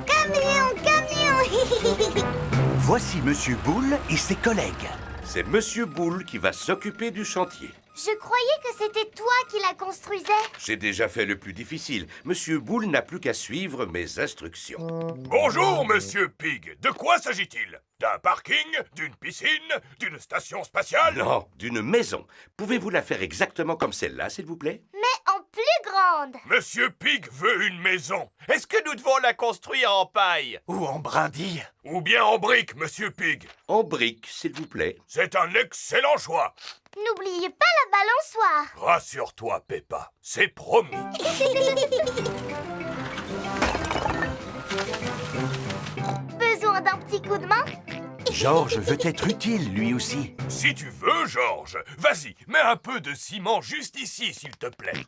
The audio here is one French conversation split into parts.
Camion, camion. Voici Monsieur Boule et ses collègues. C'est Monsieur Boule qui va s'occuper du chantier. Je croyais que c'était toi qui la construisais. J'ai déjà fait le plus difficile. Monsieur Boule n'a plus qu'à suivre mes instructions. Bonjour, Monsieur Pig. De quoi s'agit-il? D'un parking? D'une piscine? D'une station spatiale? Non, d'une maison. Pouvez-vous la faire exactement comme celle-là, s'il vous plaît? Mais en plus grande. Monsieur Pig veut une maison. Est-ce que nous devons la construire en paille? Ou en brindille. Ou bien en briques, Monsieur Pig. En briques, s'il vous plaît. C'est un excellent choix. N'oubliez pas la balançoire. Rassure-toi, Peppa. C'est promis. Besoin d'un petit coup de main? Georges veut être utile, lui aussi. Si tu veux, Georges, vas-y, mets un peu de ciment juste ici, s'il te plaît.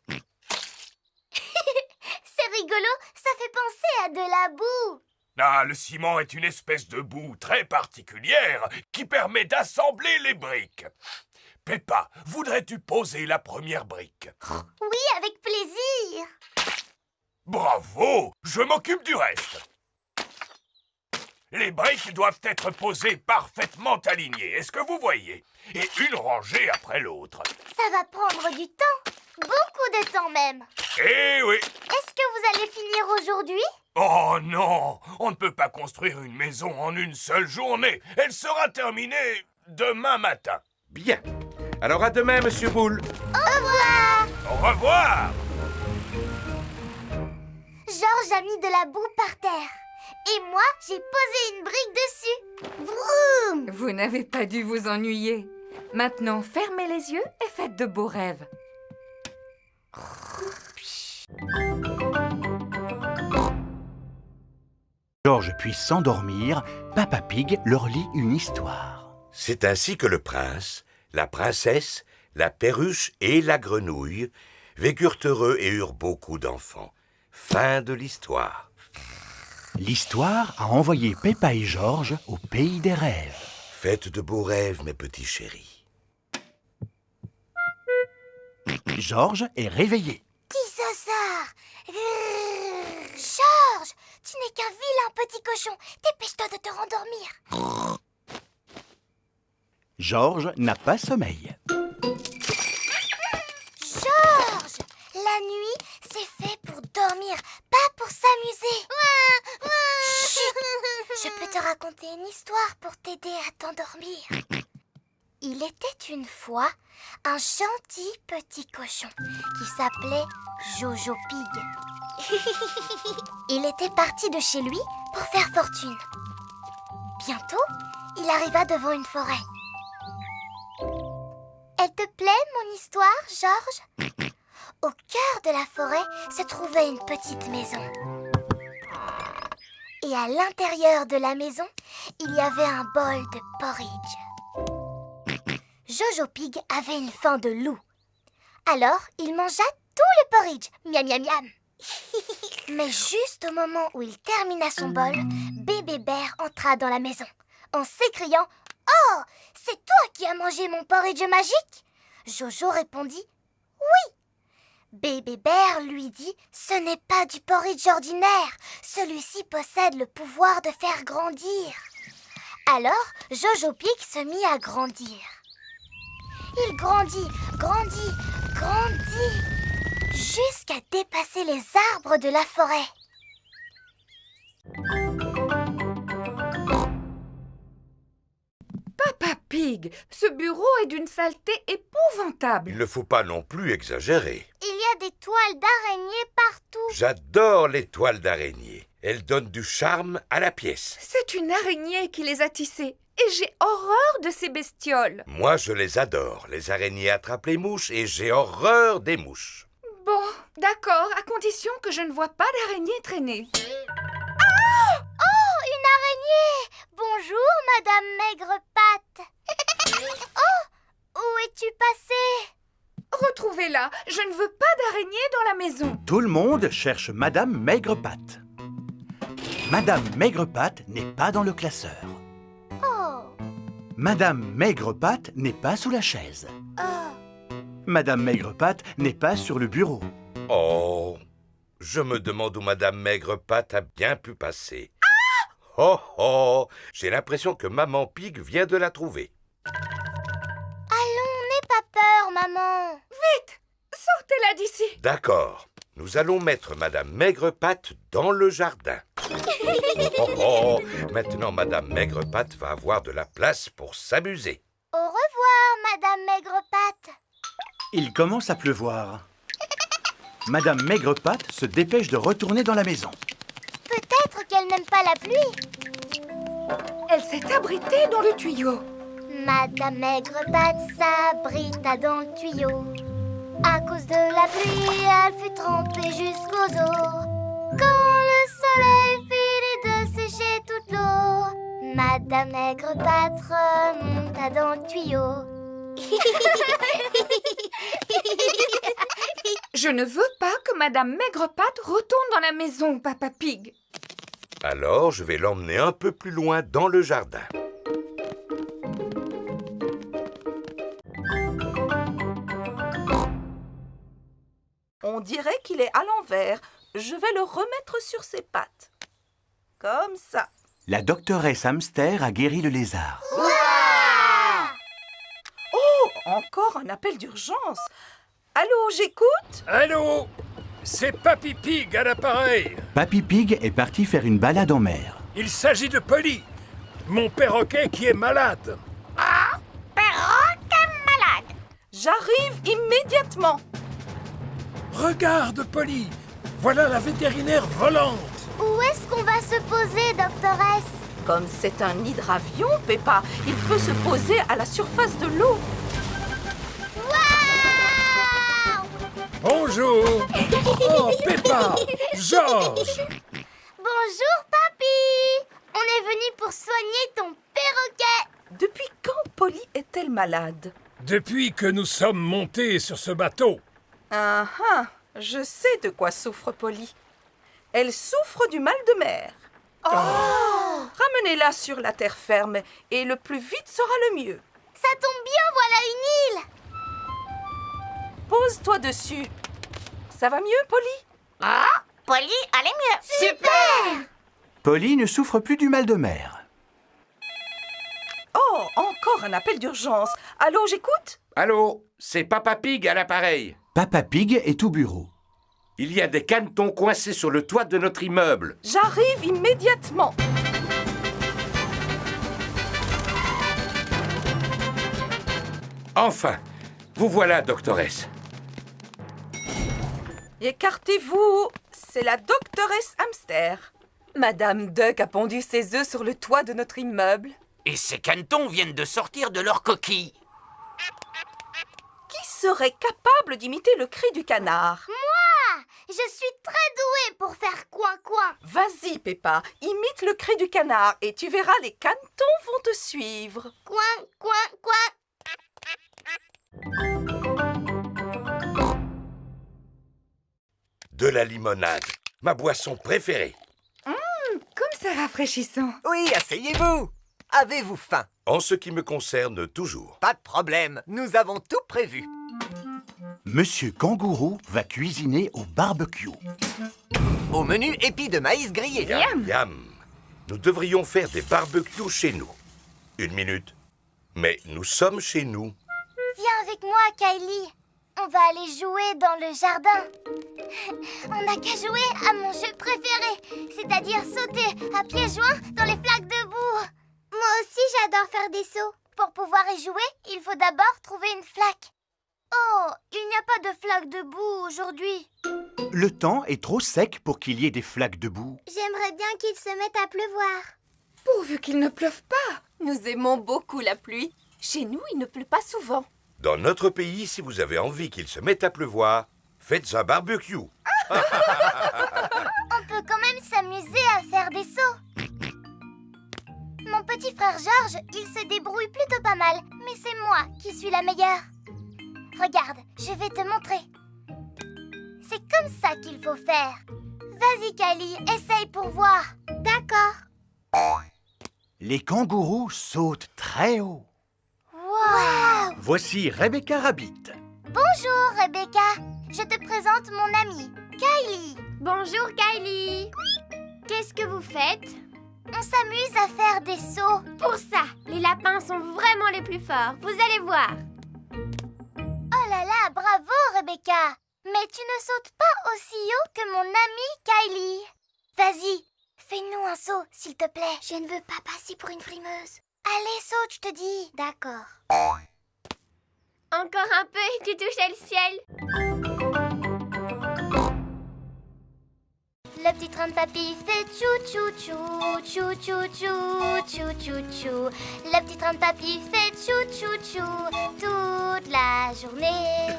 C'est rigolo, ça fait penser à de la boue. Ah, le ciment est une espèce de boue très particulière qui permet d'assembler les briques. Peppa, voudrais-tu poser la première brique? Oui, avec plaisir. Bravo! Je m'occupe du reste. Les briques doivent être posées parfaitement alignées, est-ce que vous voyez? Et une rangée après l'autre. Ça va prendre du temps. Beaucoup de temps même. Eh oui! Est-ce que vous allez finir aujourd'hui? Oh non! On ne peut pas construire une maison en une seule journée. Elle sera terminée demain matin. Bien. Alors à demain, Monsieur Boule. Au revoir. Au revoir! Georges a mis de la boue par terre. Et moi, j'ai posé une brique dessus. Vroom! Vous n'avez pas dû vous ennuyer. Maintenant, fermez les yeux et faites de beaux rêves. Georges puis s'endormir, Papa Pig leur lit une histoire. C'est ainsi que le prince, la princesse, la perruche et la grenouille vécurent heureux et eurent beaucoup d'enfants. Fin de l'histoire. L'histoire a envoyé Peppa et Georges au pays des rêves. Faites de beaux rêves, mes petits chéris. Georges est réveillé. Dinosaure! Georges, tu n'es qu'un vilain petit cochon. Dépêche-toi de te rendormir. Georges n'a pas sommeil. Georges, la nuit, c'est fait pour dormir, pas pour s'amuser. Chut! Je peux te raconter une histoire pour t'aider à t'endormir. Il était une fois un gentil petit cochon qui s'appelait Jojo Pig. Il était parti de chez lui pour faire fortune. Bientôt, il arriva devant une forêt. Elle te plaît, mon histoire, Georges? Au cœur de la forêt se trouvait une petite maison. Et à l'intérieur de la maison, il y avait un bol de porridge. Jojo Pig avait une faim de loup. Alors, il mangea tout le porridge. Miam, miam, miam. Mais juste au moment où il termina son bol, Bébé Bear entra dans la maison en s'écriant « Oh, c'est toi qui as mangé mon porridge magique ?» Jojo répondit « Oui !» Bébé Bear lui dit « Ce n'est pas du porridge ordinaire. Celui-ci possède le pouvoir de faire grandir. » Alors, Jojo Pig se mit à grandir. Il grandit, grandit, grandit, jusqu'à dépasser les arbres de la forêt. Papa Pig, ce bureau est d'une saleté épouvantable. Il ne faut pas non plus exagérer. Il y a des toiles d'araignées partout. J'adore les toiles d'araignée. Elles donnent du charme à la pièce. C'est une araignée qui les a tissées. Et j'ai horreur de ces bestioles. Moi, je les adore. Les araignées attrapent les mouches et j'ai horreur des mouches. Bon, d'accord, à condition que je ne vois pas d'araignée traîner. Ah! Oh, une araignée! Bonjour, Madame Maigrepatte. Oh, où es-tu passée? Retrouvez-la, je ne veux pas d'araignée dans la maison. Tout le monde cherche Madame Maigrepatte. Madame Maigrepatte n'est pas dans le classeur. Oh, Madame Maigrepatte n'est pas sous la chaise. oh. Madame Maigrepatte n'est pas sur le bureau. Oh, Je me demande où Madame Maigre-Patte a bien pu passer. Oh oh! J'ai l'impression que Maman Pig vient de la trouver. Allons, n'aie pas peur, maman. Sortez-la d'ici. D'accord. Nous allons mettre Madame Maigre-Patte dans le jardin. Oh oh! Maintenant, Madame Maigre-Patte va avoir de la place pour s'amuser. Au revoir, Madame Maigre-Patte. Il commence à pleuvoir. Madame Maigre-Patte se dépêche de retourner dans la maison. Peut-être qu'elle n'aime pas la pluie. Elle s'est abritée dans le tuyau. Madame Maigre-Patte s'abrita dans le tuyau. À cause de la pluie, elle fut trempée jusqu'aux os. Quand le soleil finit de sécher toute l'eau, Madame Maigre-Patte remonta dans le tuyau. Je ne veux pas que Madame Maigre-Patte retourne dans la maison, Papa Pig. Alors, je vais l'emmener un peu plus loin dans le jardin. On dirait qu'il est à l'envers. Je vais le remettre sur ses pattes. Comme ça. La doctoresse Hamster a guéri le lézard. Oh, encore un appel d'urgence. Allô, j'écoute? Allô? C'est Papy Pig à l'appareil. Papy Pig est parti faire une balade en mer. Il s'agit de Polly, mon perroquet qui est malade. J'arrive immédiatement. Regarde, Polly, voilà la vétérinaire volante. Où est-ce qu'on va se poser, doctoresse? Comme c'est un hydravion, Peppa, il peut se poser à la surface de l'eau. Waouh! Bonjour. Oh, Peppa, Georges. Bonjour, papy! On est venu pour soigner ton perroquet. Depuis quand Polly est-elle malade? Depuis que nous sommes montés sur ce bateau. Ah ah, je sais de quoi souffre Polly. Elle souffre du mal de mer. Ramenez-la sur la terre ferme et le plus vite sera le mieux. Ça tombe bien, voilà une île. Pose-toi dessus. Ça va mieux, Polly? Polly, allez mieux. Super! Polly ne souffre plus du mal de mer. Oh, encore un appel d'urgence. Allô, j'écoute? Allô, c'est Papa Pig à l'appareil. Papa Pig est au bureau. Il y a des canetons coincés sur le toit de notre immeuble. J'arrive immédiatement. Enfin, vous voilà, doctoresse. Écartez-vous. C'est la doctoresse Hamster. Madame Duck a pondu ses œufs sur le toit de notre immeuble. Et ces canetons viennent de sortir de leur coquille. Qui serait capable d'imiter le cri du canard? Je suis très douée pour faire coin-coin. Vas-y, Peppa, imite le cri du canard et tu verras, les canetons vont te suivre. Coin, coin, coin. De la limonade, ma boisson préférée. Comme c'est rafraîchissant. Oui, asseyez-vous. Avez-vous faim? En ce qui me concerne, toujours. Pas de problème, nous avons tout prévu. Monsieur Kangourou va cuisiner au barbecue. Au menu épis de maïs grillé. Yam, yam. Nous devrions faire des barbecues chez nous. Une minute. Mais nous sommes chez nous. Viens avec moi, Kylie. On va aller jouer dans le jardin. On n'a qu'à jouer à mon jeu préféré, c'est-à-dire sauter à pieds joints dans les flaques de boue. Moi aussi, j'adore faire des sauts. Pour pouvoir y jouer, il faut d'abord trouver une flaque. Oh, il n'y a pas de flaque de boue aujourd'hui. Le temps est trop sec pour qu'il y ait des flaques de boue. J'aimerais bien qu'il se mette à pleuvoir. Pourvu qu'il ne pleuve pas. Nous aimons beaucoup la pluie. Chez nous, il ne pleut pas souvent. Dans notre pays, si vous avez envie qu'il se mette à pleuvoir, faites un barbecue. On peut quand même s'amuser à faire des sauts. Mon petit frère Georges, il se débrouille plutôt pas mal, mais c'est moi qui suis la meilleure. Regarde, je vais te montrer. C'est comme ça qu'il faut faire. Vas-y, Kylie, essaye pour voir. D'accord. Les kangourous sautent très haut. Wow! Voici Rebecca Rabbit. Bonjour, Rebecca. Je te présente mon amie, Kylie. Bonjour Kylie. Qu'est-ce que vous faites? On s'amuse à faire des sauts. Pour ça, les lapins sont vraiment les plus forts. Vous allez voir. Oh là là, bravo Rebecca. Mais tu ne sautes pas aussi haut que mon amie Kylie. Vas-y, fais-nous un saut, s'il te plaît. Je ne veux pas passer pour une frimeuse. Allez, saute, je te dis. D'accord. Encore un peu et tu touchais le ciel. Le petit train de papy fait tchou-tchou-tchou, tchou-tchou-tchou, tchou-tchou-tchou. Le petit train de papy fait tchou-tchou-tchou toute la journée.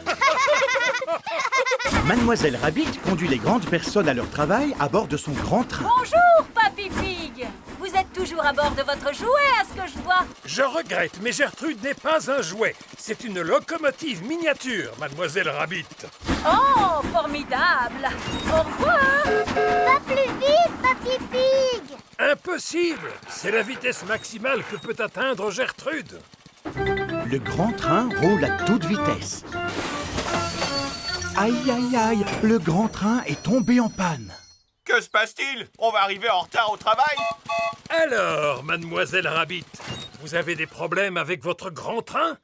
Mademoiselle Rabbit conduit les grandes personnes à leur travail à bord de son grand train. Bonjour, Papy Pig. Vous êtes toujours à bord de votre jouet, à ce que je vois. Je regrette, mais Gertrude n'est pas un jouet. C'est une locomotive miniature, Mademoiselle Rabbit. Oh, formidable. Au revoir. Pas plus vite, Papy Pig. Impossible. C'est la vitesse maximale que peut atteindre Gertrude. Le grand train roule à toute vitesse. Aïe, aïe, aïe, le grand train est tombé en panne. Que se passe-t-il? On va arriver en retard au travail? Alors, Mademoiselle Rabbit, vous avez des problèmes avec votre grand train?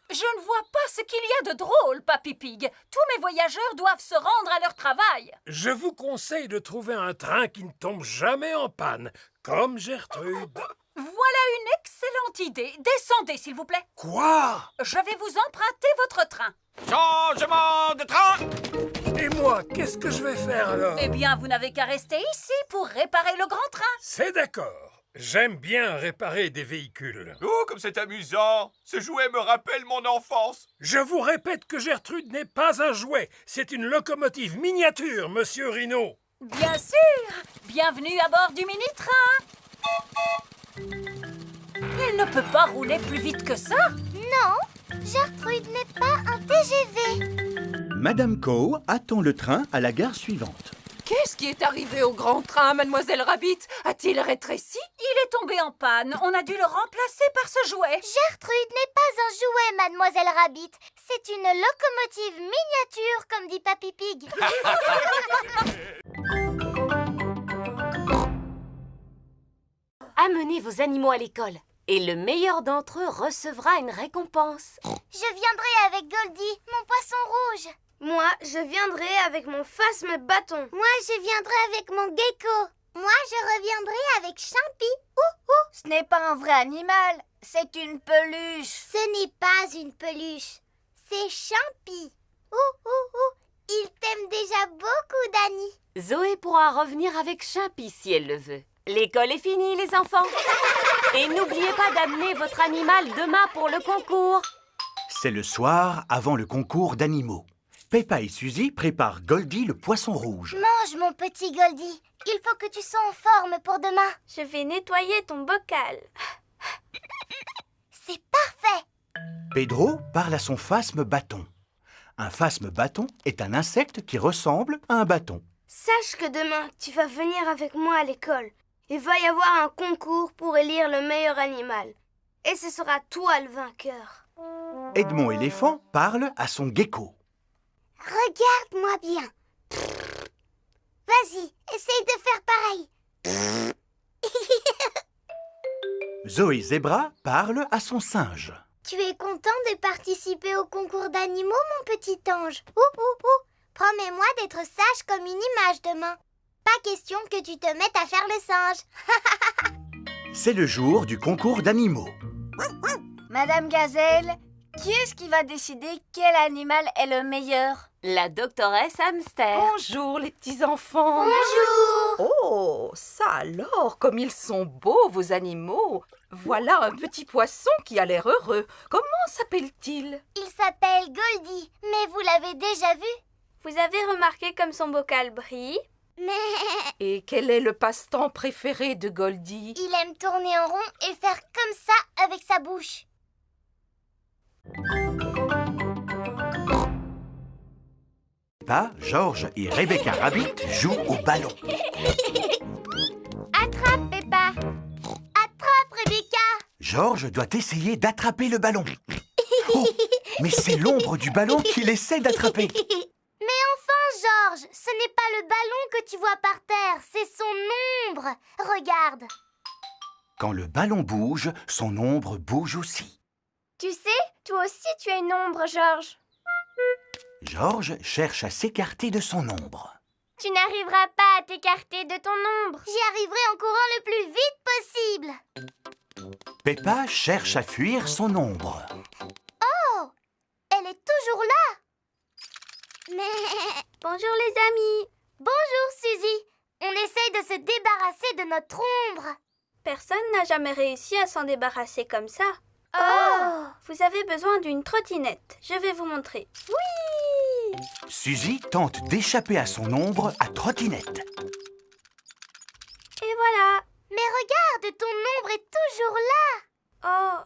Je ne vois pas ce qu'il y a de drôle, Papy Pig. Tous mes voyageurs doivent se rendre à leur travail. Je vous conseille de trouver un train qui ne tombe jamais en panne, comme Gertrude. Voilà une excellente idée. Descendez, s'il vous plaît. Quoi? Je vais vous emprunter votre train. Changement de train! Et moi, qu'est-ce que je vais faire alors? Eh bien, vous n'avez qu'à rester ici pour réparer le grand train. C'est d'accord. J'aime bien réparer des véhicules. Oh, comme c'est amusant! Ce jouet me rappelle mon enfance. Je vous répète que Gertrude n'est pas un jouet. C'est une locomotive miniature, Monsieur Rhino. Bien sûr. Bienvenue à bord du mini-train. Il ne peut pas rouler plus vite que ça. Non, Gertrude n'est pas un TGV. Madame Cow attend le train à la gare suivante. Qu'est-ce qui est arrivé au grand train, Mademoiselle Rabbit? A-t-il rétréci? Il est tombé en panne. On a dû le remplacer par ce jouet. Gertrude n'est pas un jouet, Mademoiselle Rabbit. C'est une locomotive miniature, comme dit Papy Pig. Amenez vos animaux à l'école et le meilleur d'entre eux recevra une récompense. Je viendrai avec Goldie, mon poisson rouge. Moi, je viendrai avec mon phasme bâton. Moi, je viendrai avec mon gecko. Moi, je reviendrai avec Champy. Ce n'est pas un vrai animal, c'est une peluche. Ce n'est pas une peluche, c'est Champy. Il t'aime déjà beaucoup, Dani. Zoé pourra revenir avec Champy si elle le veut. L'école est finie, les enfants. Et n'oubliez pas d'amener votre animal demain pour le concours. C'est le soir avant le concours d'animaux. Peppa et Suzy préparent Goldie le poisson rouge. Mange, mon petit Goldie. Il faut que tu sois en forme pour demain. Je vais nettoyer ton bocal. C'est parfait. Pedro parle à son phasme bâton. Un phasme bâton est un insecte qui ressemble à un bâton. Sache que demain, tu vas venir avec moi à l'école. Il va y avoir un concours pour élire le meilleur animal. Et ce sera toi le vainqueur. Edmond éléphant parle à son gecko. Regarde-moi bien. Vas-y, essaye de faire pareil. Zoé Zebra parle à son singe. Tu es content de participer au concours d'animaux, mon petit ange? Promets-moi d'être sage comme une image demain. Pas question que tu te mettes à faire le singe. C'est le jour du concours d'animaux. Madame Gazelle, qui est-ce qui va décider quel animal est le meilleur? La doctoresse Hamster. Bonjour, les petits-enfants. Bonjour. Oh, ça alors, comme ils sont beaux, vos animaux. Voilà un petit poisson qui a l'air heureux. Comment s'appelle-t-il? Il s'appelle Goldie, mais vous l'avez déjà vu? Vous avez remarqué comme son bocal brille? Mais Et quel est le passe-temps préféré de Goldie? il aime tourner en rond et faire comme ça avec sa bouche. Peppa, George et Rebecca Rabbit jouent au ballon. Attrape, Peppa. Attrape, Rebecca. George doit essayer d'attraper le ballon. Oh, mais c'est l'ombre du ballon qu'il essaie d'attraper. Mais enfin, Georges, ce n'est pas le ballon que tu vois par terre, c'est son ombre. Regarde. Quand le ballon bouge, son ombre bouge aussi. Tu sais, toi aussi tu as une ombre, Georges. Georges cherche à s'écarter de son ombre. Tu n'arriveras pas à t'écarter de ton ombre. J'y arriverai en courant le plus vite possible. Peppa cherche à fuir son ombre. Oh, elle est toujours là. Mais... Bonjour les amis. Bonjour Suzy. On essaye de se débarrasser de notre ombre. Personne n'a jamais réussi à s'en débarrasser comme ça. Oh! Vous avez besoin d'une trottinette. Je vais vous montrer. Oui! Suzy tente d'échapper à son ombre à trottinette. Et voilà. Mais regarde, ton ombre est toujours là. Oh!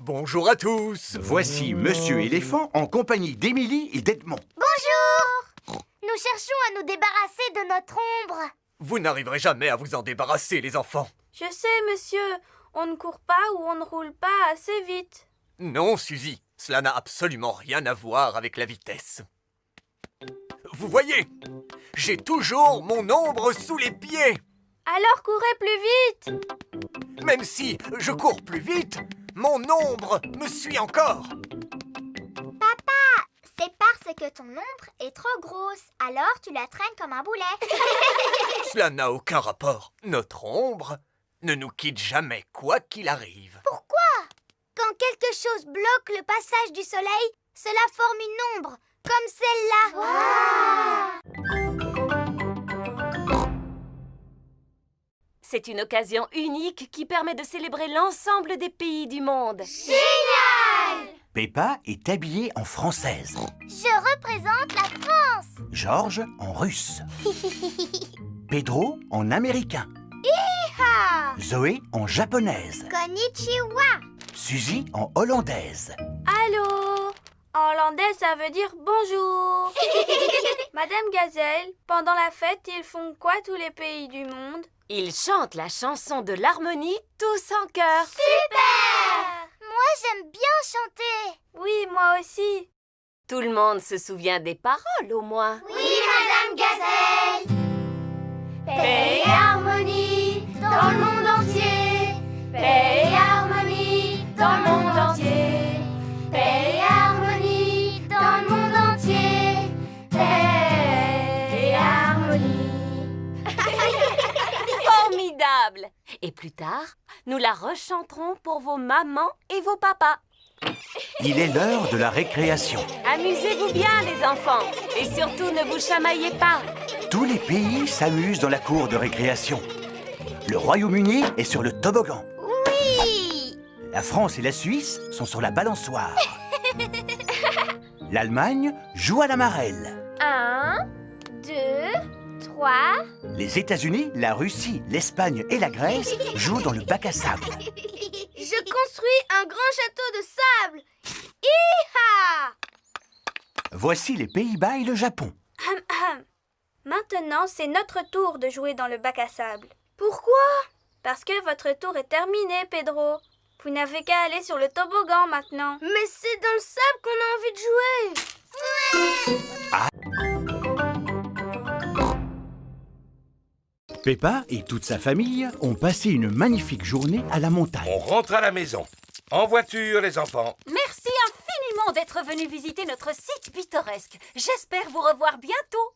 Bonjour à tous. Voici Monsieur Éléphant en compagnie d'Émilie et d'Edmond. Bonjour! Nous cherchons à nous débarrasser de notre ombre. Vous n'arriverez jamais à vous en débarrasser, les enfants. Je sais, monsieur. On ne court pas ou on ne roule pas assez vite. Non, Suzy, cela n'a absolument rien à voir avec la vitesse. Vous voyez, j'ai toujours mon ombre sous les pieds. Alors courez plus vite. Même si je cours plus vite, mon ombre me suit encore. Papa, c'est parce que ton ombre est trop grosse. Alors tu la traînes comme un boulet. Cela n'a aucun rapport. Notre ombre ne nous quitte jamais, quoi qu'il arrive. Pourquoi? Quand quelque chose bloque le passage du soleil, cela forme une ombre, comme celle-là. C'est une occasion unique qui permet de célébrer l'ensemble des pays du monde. Génial! Peppa est habillée en française. Je représente la France. Georges en russe. Pedro en américain. Hi-ha! Zoé en japonaise. Konnichiwa. Suzy en hollandaise. Allô? En hollandais, ça veut dire bonjour. Madame Gazelle, pendant la fête, ils font quoi tous les pays du monde? Ils chantent la chanson de l'harmonie tous en chœur. Super! Moi, j'aime bien chanter. Oui, moi aussi. Tout le monde se souvient des paroles, au moins. Oui, Madame Gazelle. Paix et harmonie dans le monde entier. Paix et harmonie dans le monde entier. Paix et harmonie dans le monde entier. Paix et harmonie. Formidable! Et plus tard, nous la rechanterons pour vos mamans et vos papas. Il est l'heure de la récréation. Amusez-vous bien, les enfants. Et surtout, ne vous chamaillez pas. Tous les pays s'amusent dans la cour de récréation. Le Royaume-Uni est sur le toboggan. Oui! La France et la Suisse sont sur la balançoire. L'Allemagne joue à la marelle. 1, 2, 3. Les États-Unis, la Russie, l'Espagne et la Grèce jouent dans le bac à sable. Je construis un grand château de sable. Hi-ha! Voici les Pays-Bas et le Japon. Maintenant, c'est notre tour de jouer dans le bac à sable. Pourquoi? Parce que votre tour est terminé, Pedro. Vous n'avez qu'à aller sur le toboggan maintenant. Mais c'est dans le sable qu'on a envie de jouer. Ah. Peppa et toute sa famille ont passé une magnifique journée à la montagne. On rentre à la maison. En voiture, les enfants. Merci infiniment d'être venus visiter notre site pittoresque. J'espère vous revoir bientôt.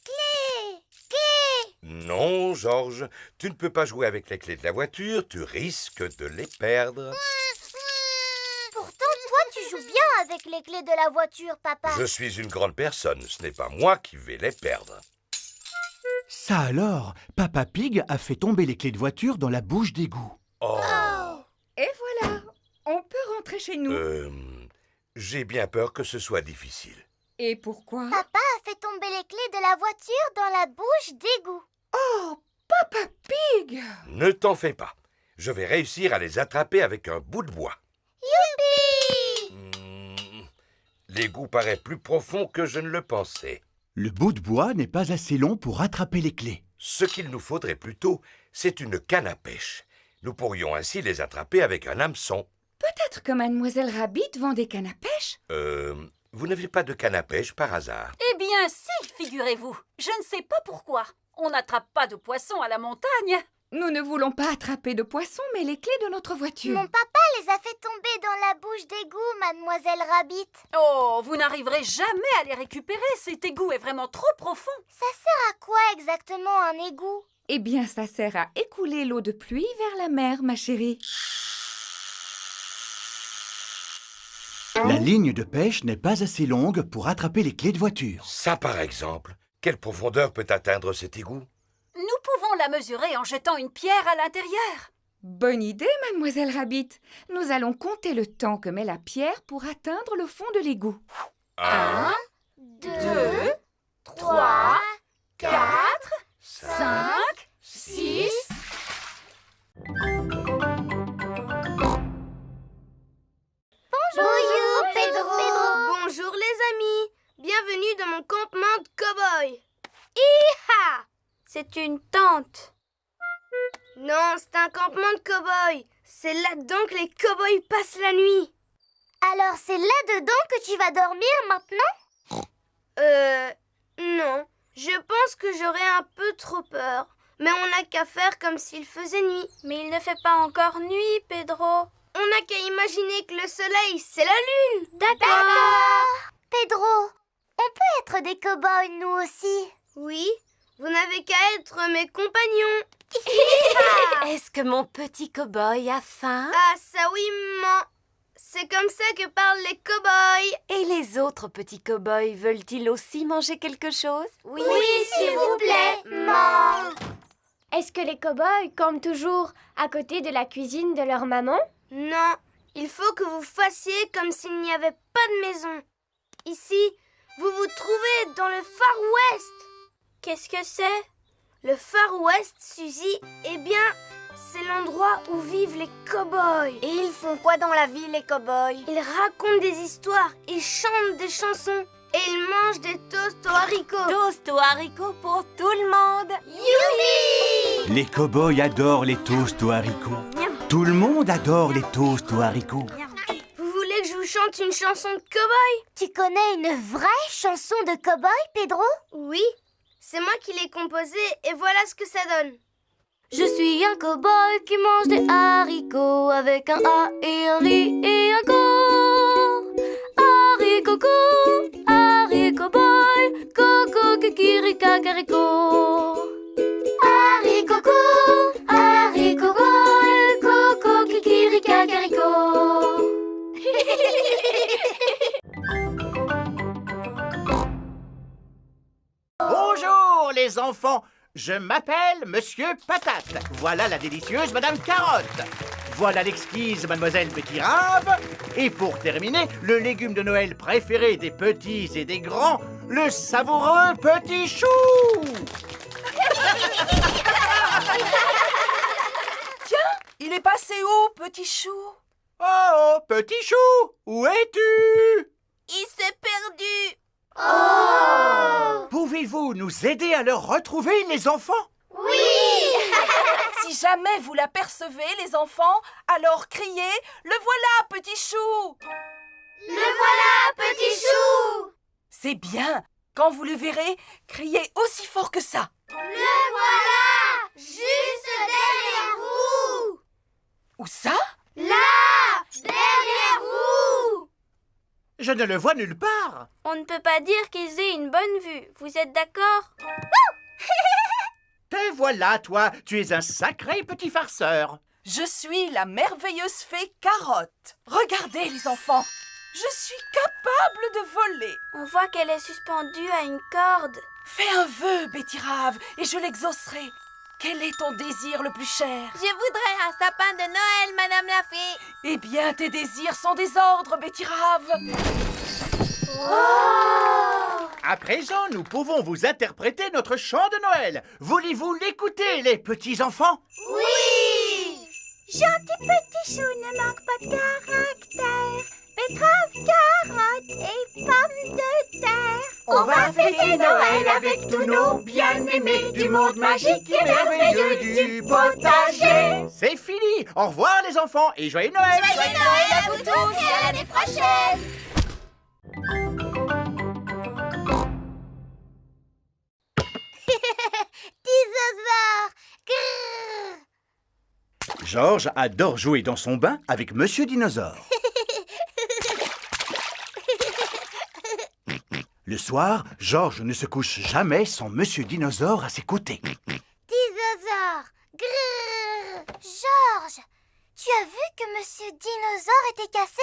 Clé! Clé! Non, Georges, tu ne peux pas jouer avec les clés de la voiture, tu risques de les perdre. Pourtant, toi, tu joues bien avec les clés de la voiture, papa. Je suis une grande personne, ce n'est pas moi qui vais les perdre. Ça alors, Papa Pig a fait tomber les clés de voiture dans la bouche d'égout. Oh. Et voilà, on peut rentrer chez nous. J'ai bien peur que ce soit difficile. Et pourquoi? Papa a fait tomber les clés de la voiture dans la bouche d'égout. Oh, Papa Pig! Ne t'en fais pas. Je vais réussir à les attraper avec un bout de bois. Youpi! L'égout paraît plus profond que je ne le pensais. Le bout de bois n'est pas assez long pour attraper les clés. Ce qu'il nous faudrait plutôt, c'est une canne à pêche. Nous pourrions ainsi les attraper avec un hameçon. Peut-être que Mademoiselle Rabbit vend des cannes à pêche? vous n'avez pas de canne à pêche par hasard? Eh bien si, figurez-vous. Je ne sais pas pourquoi. On n'attrape pas de poissons à la montagne. Nous ne voulons pas attraper de poissons, mais les clés de notre voiture. Mon papa les a fait tomber dans la bouche d'égout, mademoiselle Rabbit. Oh, vous n'arriverez jamais à les récupérer. Cet égout est vraiment trop profond. Ça sert à quoi exactement un égout? Eh bien, ça sert à écouler l'eau de pluie vers la mer, ma chérie. La ligne de pêche n'est pas assez longue pour attraper les clés de voiture. Ça, par exemple. Quelle profondeur peut atteindre cet égout? Nous pouvons la mesurer en jetant une pierre à l'intérieur. Bonne idée, mademoiselle Rabbit. Nous allons compter le temps que met la pierre pour atteindre le fond de l'égout. 1, 2, 3, 4, 5, 6... Bonjour, Pedro. Bonjour, les amis. Bienvenue dans mon campement de cow-boy. Hi-ha! C'est une tente. Non, c'est un campement de cow-boy. C'est là-dedans que les cow-boys passent la nuit. Alors c'est là-dedans que tu vas dormir maintenant? Non. Je pense que j'aurais un peu trop peur. Mais on n'a qu'à faire comme s'il faisait nuit. Mais il ne fait pas encore nuit, Pedro. On n'a qu'à imaginer que le soleil, c'est la lune. D'accord. Pedro, on peut être des cow-boys nous aussi? Oui, vous n'avez qu'à être mes compagnons. Est-ce que mon petit cow-boy a faim? Ah, ça oui, maman. C'est comme ça que parlent les cow-boys. Et les autres petits cow-boys veulent-ils aussi manger quelque chose? Oui, s'il vous plaît, maman. Est-ce que les cow-boys campent toujours à côté de la cuisine de leur maman? Non, il faut que vous fassiez comme s'il n'y avait pas de maison. Ici, vous vous trouvez dans le Far West. Qu'est-ce que c'est? Le Far West, Suzy, eh bien, c'est l'endroit où vivent les cow-boys. Et ils font quoi dans la vie, les cow-boys? Ils racontent des histoires, ils chantent des chansons et ils mangent des toasts aux haricots. Toast aux haricots pour tout le monde. Youpi! Les cow-boys adorent les toasts aux haricots. Tout le monde adore les toasts aux haricots. Vous voulez que je vous chante une chanson de cow-boy? Tu connais une vraie chanson de cow-boy, Pedro? Oui, c'est moi qui l'ai composée et voilà ce que ça donne. Je suis un cow-boy qui mange des haricots avec un A et un riz et un co. Haricot co, haricot boy, coco kikiri kakariko. Haricot co, haricot boy, coco kikiri kakariko. Bonjour les enfants, je m'appelle Monsieur Patate. Voilà la délicieuse Madame Carotte. Voilà l'exquise Mademoiselle Petit Rave. Et pour terminer, le légume de Noël préféré des petits et des grands, le savoureux Petit Chou. Tiens, il est passé où, Petit Chou? Oh, Petit Chou, où es-tu? Il s'est perdu. Oh! Pouvez-vous nous aider à le retrouver, les enfants? Oui! Si jamais vous l'apercevez, les enfants, alors criez « Le voilà, Petit Chou !» Le voilà, Petit Chou! C'est bien. Quand vous le verrez, criez aussi fort que ça. Le voilà! Juste derrière vous! Où ça? Là! Derrière vous! Je ne le vois nulle part. On ne peut pas dire qu'ils aient une bonne vue. Vous êtes d'accord? Te voilà, toi. Tu es un sacré petit farceur. Je suis la merveilleuse fée Carotte. Regardez, les enfants. Je suis capable de voler. On voit qu'elle est suspendue à une corde. Fais un vœu, Betty Rave, et je l'exaucerai. Quel est ton désir le plus cher? Je voudrais un sapin de Noël, Madame la Fée. Eh bien, tes désirs sont des ordres, Betty Rave. Oh! À présent, nous pouvons vous interpréter notre chant de Noël. Voulez-vous l'écouter, les petits enfants? Oui! Gentil petit chou ne manque pas de caractère. Betterave, carotte et pommes de terre. On va fêter Noël avec tous nos bien-aimés du monde magique et merveilleux du potager. C'est fini. Au revoir, les enfants, et joyeux Noël! Joyeux Noël à vous tous et à l'année prochaine! Georges adore jouer dans son bain avec Monsieur Dinosaure. Le soir, Georges ne se couche jamais sans Monsieur Dinosaure à ses côtés. Dinosaure! Grrr! Georges, tu as vu que Monsieur Dinosaure était cassé?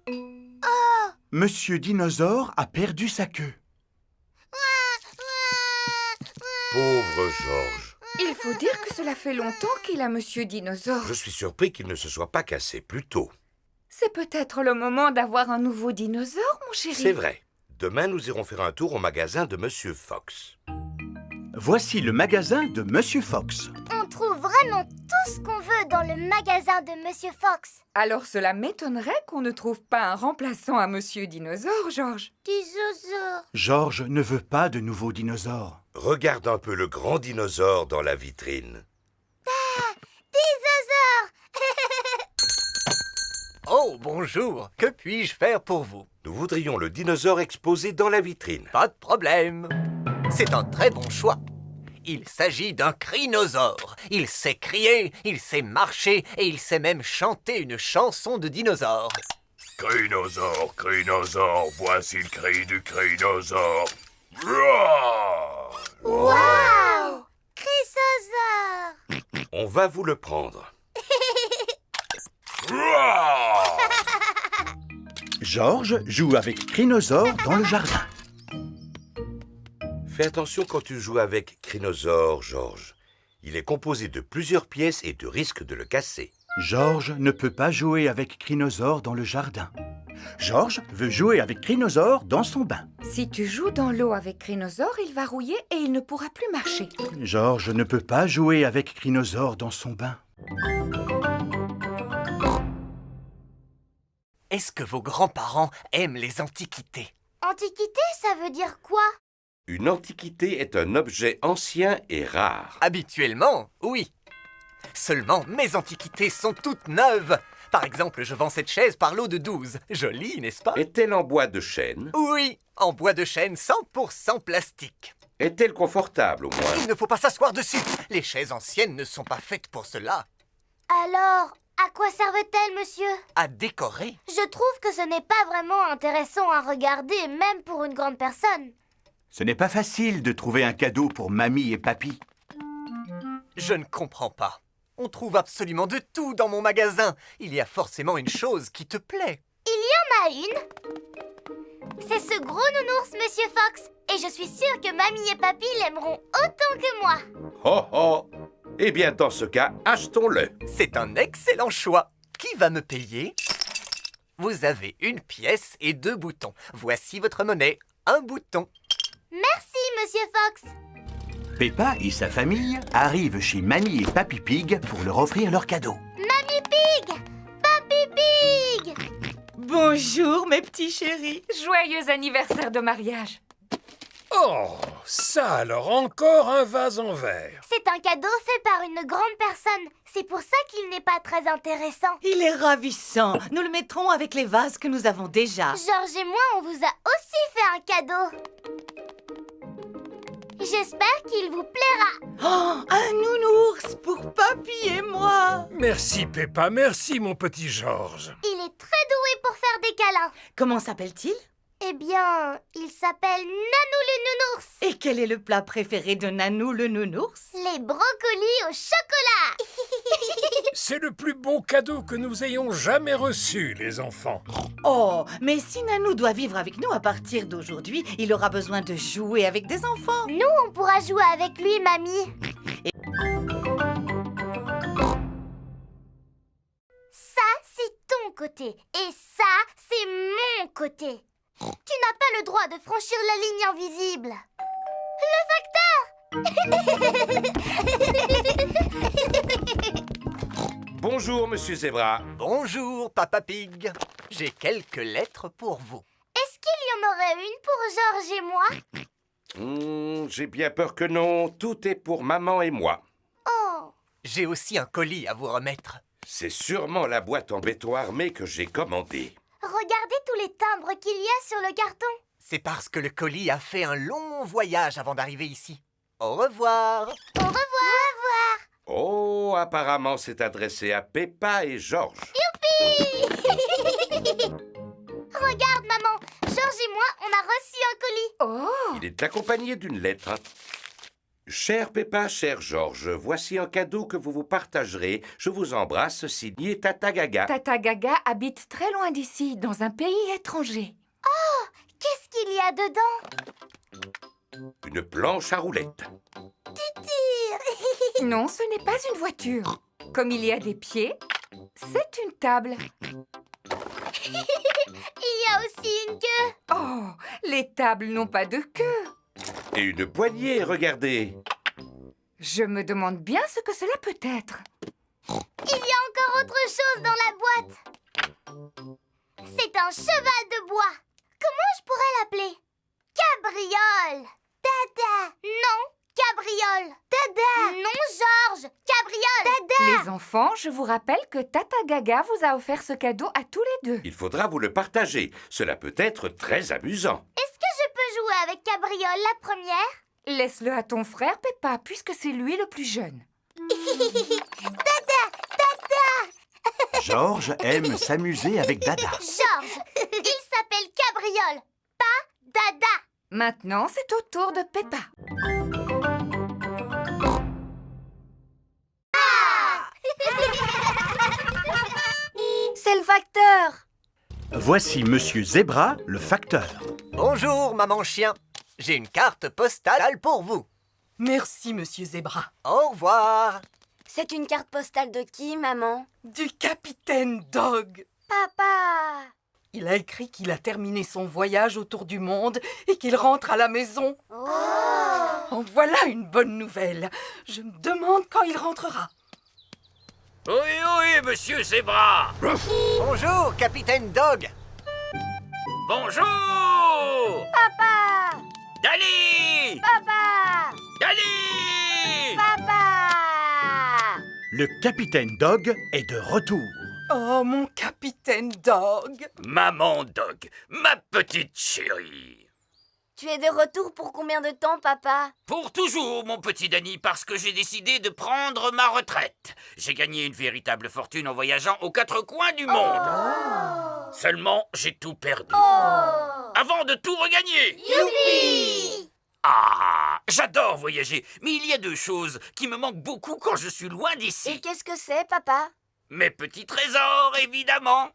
Oh! Monsieur Dinosaure a perdu sa queue. Pauvre Georges. Il faut dire que cela fait longtemps qu'il a Monsieur Dinosaure. Je suis surpris qu'il ne se soit pas cassé plus tôt. C'est peut-être le moment d'avoir un nouveau dinosaure, mon chéri. C'est vrai. Demain, nous irons faire un tour au magasin de Monsieur Fox. Voici le magasin de Monsieur Fox. On trouve vraiment tout ce qu'on veut dans le magasin de Monsieur Fox. Alors cela m'étonnerait qu'on ne trouve pas un remplaçant à Monsieur Dinosaure, Georges. Dinosaure. Georges ne veut pas de nouveaux dinosaures. Regarde un peu le grand dinosaure dans la vitrine. Dinosaure. Oh, bonjour. Que puis-je faire pour vous? Nous voudrions le dinosaure exposé dans la vitrine. Pas de problème. C'est un très bon choix. Il s'agit d'un crinosaure. Il sait crier, il sait marcher et il sait même chanter une chanson de dinosaure. Crinosaure, crinosaure, voici le cri du crinosaure. Roar! Wow! Chrysosaure. On va vous le prendre. Roar! Georges joue avec Crinosaure dans le jardin. Fais attention quand tu joues avec Crinosaure, Georges. Il est composé de plusieurs pièces et tu risques de le casser. Georges ne peut pas jouer avec Crinosaure dans le jardin. Georges veut jouer avec Crinosaure dans son bain. Si tu joues dans l'eau avec Crinosaure, il va rouiller et il ne pourra plus marcher. Georges ne peut pas jouer avec Crinosaure dans son bain. Est-ce que vos grands-parents aiment les antiquités? Antiquité, ça veut dire quoi? Une antiquité est un objet ancien et rare. Habituellement, oui. Seulement, mes antiquités sont toutes neuves. Par exemple, je vends cette chaise par lot de 12. Jolie, n'est-ce pas? Est-elle en bois de chêne? Oui, en bois de chêne 100% plastique. Est-elle confortable au moins? Il ne faut pas s'asseoir dessus. Les chaises anciennes ne sont pas faites pour cela. Alors, à quoi servent-elles, monsieur? À décorer. Je trouve que ce n'est pas vraiment intéressant à regarder, même pour une grande personne. Ce n'est pas facile de trouver un cadeau pour mamie et papy. Je ne comprends pas. On trouve absolument de tout dans mon magasin. Il y a forcément une chose qui te plaît. Il y en a une. C'est ce gros nounours, Monsieur Fox. Et je suis sûre que mamie et papy l'aimeront autant que moi. Oh oh! Eh bien, dans ce cas, achetons-le. C'est un excellent choix. Qui va me payer? Vous avez une pièce et 2 boutons. Voici votre monnaie. Un bouton. Merci, Monsieur Fox. Peppa et sa famille arrivent chez Mamie et Papy Pig pour leur offrir leur cadeau. Mamie Pig! Papy Pig! Bonjour, mes petits chéris. Joyeux anniversaire de mariage. Oh, ça alors, encore un vase en verre. C'est un cadeau fait par une grande personne. C'est pour ça qu'il n'est pas très intéressant. Il est ravissant. Nous le mettrons avec les vases que nous avons déjà. Georges et moi, on vous a aussi fait un cadeau. J'espère qu'il vous plaira. Oh, un nounours pour Papy et moi. Merci Peppa, merci mon petit Georges. Il est très doué pour faire des câlins. Comment s'appelle-t-il? Eh bien, il s'appelle Nanou le nounours. Et quel est le plat préféré de Nanou le nounours? Les brocolis au chocolat. C'est le plus beau cadeau que nous ayons jamais reçu, les enfants. Oh, mais si Nanou doit vivre avec nous à partir d'aujourd'hui, il aura besoin de jouer avec des enfants. Nous, on pourra jouer avec lui, mamie. Ça, c'est ton côté. Et ça, c'est mon côté. Tu n'as pas le droit de franchir la ligne invisible. Le facteur! Bonjour, Monsieur Zebra. Bonjour, Papa Pig. J'ai quelques lettres pour vous. Est-ce qu'il y en aurait une pour Georges et moi? J'ai bien peur que non. Tout est pour maman et moi. Oh! J'ai aussi un colis à vous remettre. C'est sûrement la boîte en béton armé que j'ai commandée. Regardez tous les timbres qu'il y a sur le carton. C'est parce que le colis a fait un long voyage avant d'arriver ici. Au revoir. Au revoir. Au revoir. Oh, Oh, apparemment, c'est adressé à Peppa et Georges. Youpi! Regarde, maman, Georges et moi, on a reçu un colis. Oh! Il est accompagné d'une lettre. Chère Peppa, cher Georges, voici un cadeau que vous vous partagerez. Je vous embrasse, signé Tata Gaga. Tata Gaga habite très loin d'ici, dans un pays étranger. Oh! Qu'est-ce qu'il y a dedans? Une planche à roulettes. Tu tires. Non, ce n'est pas une voiture. Comme il y a des pieds, c'est une table. Il y a aussi une queue. Oh, les tables n'ont pas de queue. Et une poignée, regardez. Je me demande bien ce que cela peut être. Il y a encore autre chose dans la boîte. C'est un cheval de bois. Comment je pourrais l'appeler? Cabriole. Dada. Non, cabriole. Dada. Non, Georges. Cabriole. Dada. Les enfants, je vous rappelle que Tata Gaga vous a offert ce cadeau à tous les deux. Il faudra vous le partager. Cela peut être très amusant. Est-ce que je peux jouer avec Cabriole la première? Laisse-le à ton frère, Peppa, puisque c'est lui le plus jeune. Dada. Dada. Georges aime s'amuser avec Dada. Georges, il s'appelle Cabriole, pas Dada. Maintenant, c'est au tour de Peppa. C'est le facteur. Voici Monsieur Zebra, le facteur. Bonjour, maman chien. J'ai une carte postale pour vous. Merci, monsieur Zebra. Au revoir. C'est une carte postale de qui, maman? Du capitaine Dog. Papa. Il a écrit qu'il a terminé son voyage autour du monde et qu'il rentre à la maison. Oh. En voilà une bonne nouvelle. Je me demande quand il rentrera. Oui, monsieur Zebra. Bonjour, capitaine Dog. Bonjour. Papa. Dali. Papa. Dali. Papa. Le capitaine Dog est de retour. Oh, mon capitaine Dog. Maman Dog, ma petite chérie. Tu es de retour pour combien de temps, papa? Pour toujours, mon petit Danny, parce que j'ai décidé de prendre ma retraite. J'ai gagné une véritable fortune en voyageant aux quatre coins du monde. Oh. Seulement, j'ai tout perdu. Oh. Avant de tout regagner. Youpi! Ah, j'adore voyager, mais il y a deux choses qui me manquent beaucoup quand je suis loin d'ici. Et qu'est-ce que c'est, papa? Mes petits trésors, évidemment.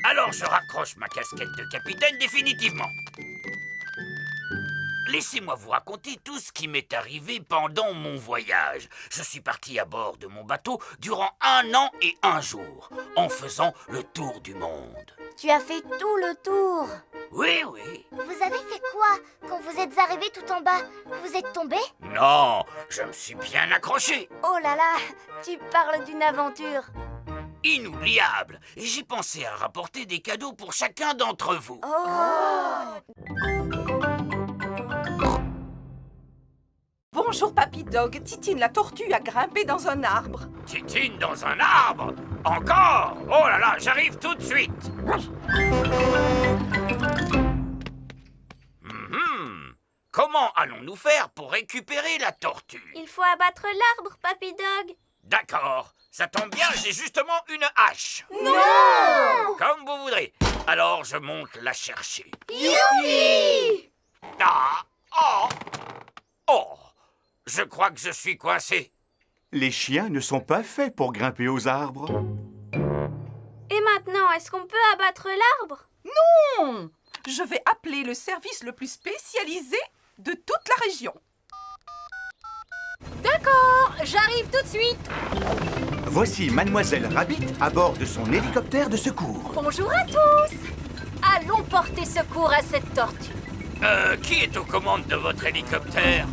Alors je raccroche ma casquette de capitaine définitivement. Laissez-moi vous raconter tout ce qui m'est arrivé pendant mon voyage. Je suis parti à bord de mon bateau durant 1 an et 1 jour, en faisant le tour du monde. Tu as fait tout le tour. Oui. Vous avez fait quoi quand vous êtes arrivé tout en bas? Vous êtes tombé? Non, je me suis bien accroché. Oh là là, tu parles d'une aventure. Inoubliable. Et j'ai pensé à rapporter des cadeaux pour chacun d'entre vous. Oh. Bonjour, Papy Dog. Titine la tortue a grimpé dans un arbre. Titine dans un arbre? Encore? Oh là là, j'arrive tout de suite. Comment allons-nous faire pour récupérer la tortue? Il faut abattre l'arbre, Papy Dog. D'accord, ça tombe bien, j'ai justement une hache. Non! Comme vous voudrez. Alors je monte la chercher. Youpi! Ah! Oh! Je crois que je suis coincé. Les chiens ne sont pas faits pour grimper aux arbres. Et maintenant, est-ce qu'on peut abattre l'arbre? Non! Je vais appeler le service le plus spécialisé de toute la région. D'accord, j'arrive tout de suite. Voici Mademoiselle Rabbit à bord de son hélicoptère de secours. Bonjour à tous. Allons porter secours à cette tortue. Qui est aux commandes de votre hélicoptère?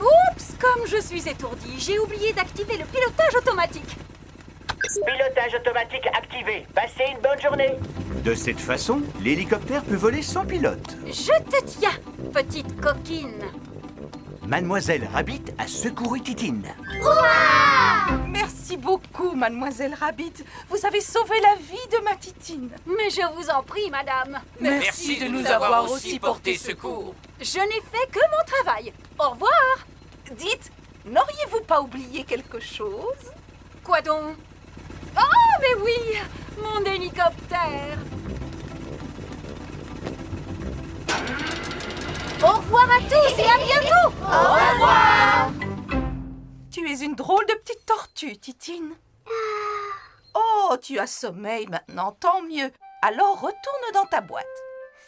Oups, comme je suis étourdie, j'ai oublié d'activer le pilotage automatique. Pilotage automatique activé. Passez une bonne journée. De cette façon, l'hélicoptère peut voler sans pilote. Je te tiens, petite coquine. Mademoiselle Rabbit a secouru Titine. Merci beaucoup, Mademoiselle Rabbit. Vous avez sauvé la vie de ma Titine. Mais je vous en prie, madame. Merci de nous avoir aussi porté secours. Je n'ai fait que mon travail. Au revoir. Dites, n'auriez-vous pas oublié quelque chose? Quoi donc? Oh, mais oui! Mon hélicoptère! Au revoir à tous et à bientôt! Au revoir! Tu es une drôle de petite tortue, Titine. Oh, tu as sommeil maintenant, tant mieux. Alors retourne dans ta boîte.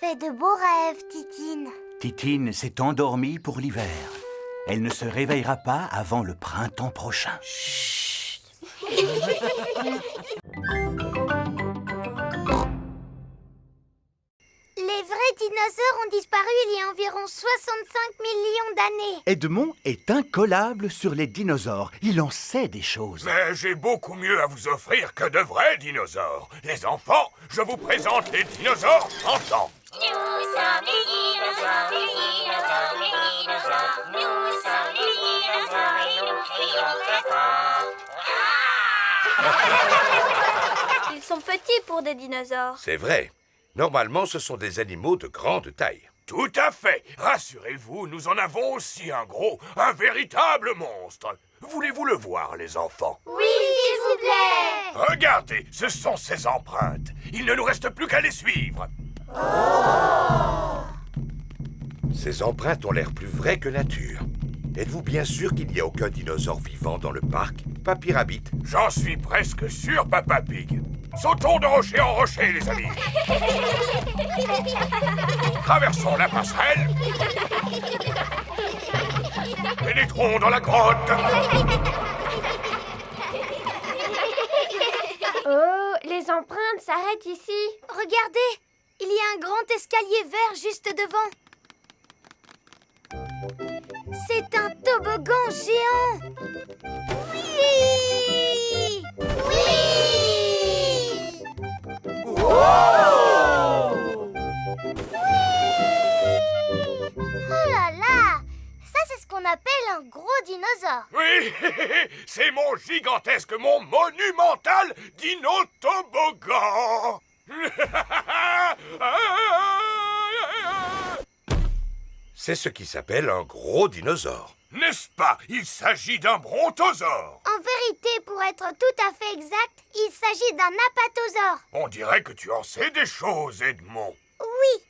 Fais de beaux rêves, Titine. Titine s'est endormie pour l'hiver. Elle ne se réveillera pas avant le printemps prochain. Les vrais dinosaures ont disparu il y a environ 65 millions d'années. Edmond est incollable sur les dinosaures. Il en sait des choses. Mais j'ai beaucoup mieux à vous offrir que de vrais dinosaures. Les enfants, je vous présente les dinosaures chantants. Nous sommes les dinosaures, les dinosaures, les dinosaures. Nous sommes les dinosaures et nous crions très fort. Ils sont petits pour des dinosaures. C'est vrai. Normalement, ce sont des animaux de grande taille. Tout à fait. Rassurez-vous, nous en avons aussi un gros, un véritable monstre. Voulez-vous le voir, les enfants? Oui, s'il vous plaît. Regardez, ce sont ses empreintes. Il ne nous reste plus qu'à les suivre. Ces empreintes ont l'air plus vraies que nature. Êtes-vous bien sûr qu'il n'y a aucun dinosaure vivant dans le parc, Papy Rabbit? J'en suis presque sûr, Papa Pig. Sautons de rocher en rocher, les amis. Traversons la passerelle. Pénétrons dans la grotte. Oh, les empreintes s'arrêtent ici. Regardez, il y a un grand escalier vert juste devant. C'est un toboggan géant. Oui! Oui! Wow! Oh là là! Ça, c'est ce qu'on appelle un gros dinosaure. Oui, c'est mon gigantesque, mon monumental dino-toboggan. C'est ce qui s'appelle un gros dinosaure. N'est-ce pas? Il s'agit d'un brontosaure. En vérité, pour être tout à fait exact, il s'agit d'un apatosaure. On dirait que tu en sais des choses, Edmond. Oui.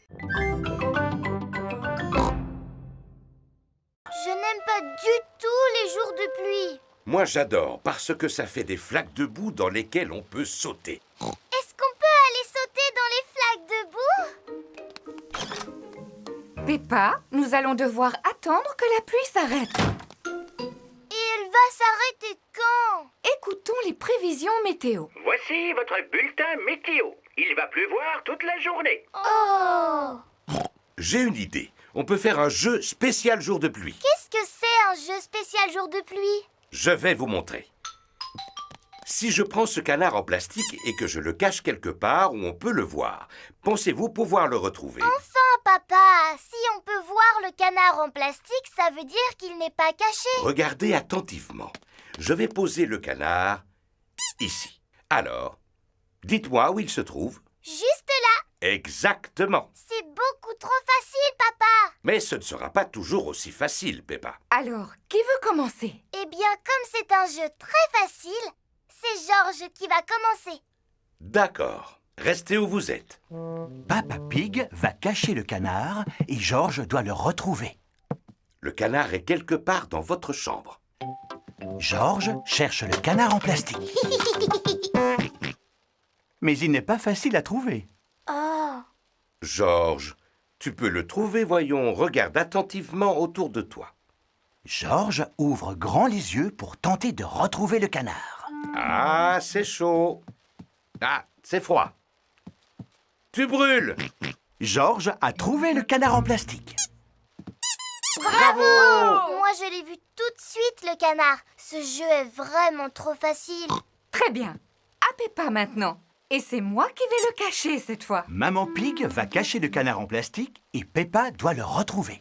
Je n'aime pas du tout les jours de pluie. Moi, j'adore parce que ça fait des flaques de boue dans lesquelles on peut sauter. Est-ce qu'on peut aller sauter dans les flaques de boue? Peppa, nous allons devoir attendre que la pluie s'arrête. Et elle va s'arrêter quand? Écoutons les prévisions météo. Voici votre bulletin météo. Il va pleuvoir toute la journée. Oh! J'ai une idée. On peut faire un jeu spécial jour de pluie. Qu'est-ce que c'est un jeu spécial jour de pluie? Je vais vous montrer. Si je prends ce canard en plastique et que je le cache quelque part où on peut le voir, pensez-vous pouvoir le retrouver? Enfin, papa, si on peut voir le canard en plastique, ça veut dire qu'il n'est pas caché. Regardez attentivement. Je vais poser le canard ici. Alors, dites-moi où il se trouve. Juste là. Exactement. C'est beaucoup trop facile, papa. Mais ce ne sera pas toujours aussi facile, Peppa. Alors, qui veut commencer? Eh bien, comme c'est un jeu très facile, c'est Georges qui va commencer. D'accord. Restez où vous êtes. Papa Pig va cacher le canard et Georges doit le retrouver. Le canard est quelque part dans votre chambre. Georges cherche le canard en plastique. Mais il n'est pas facile à trouver. Oh. Georges, tu peux le trouver, voyons. Regarde attentivement autour de toi. Georges ouvre grand les yeux pour tenter de retrouver le canard. Ah, c'est chaud. Ah, c'est froid. Tu brûles. Georges a trouvé le canard en plastique. Bravo! Moi, je l'ai vu tout de suite, le canard. Ce jeu est vraiment trop facile. Très bien. À Peppa maintenant. Et c'est moi qui vais le cacher cette fois. Maman Pig va cacher le canard en plastique et Peppa doit le retrouver.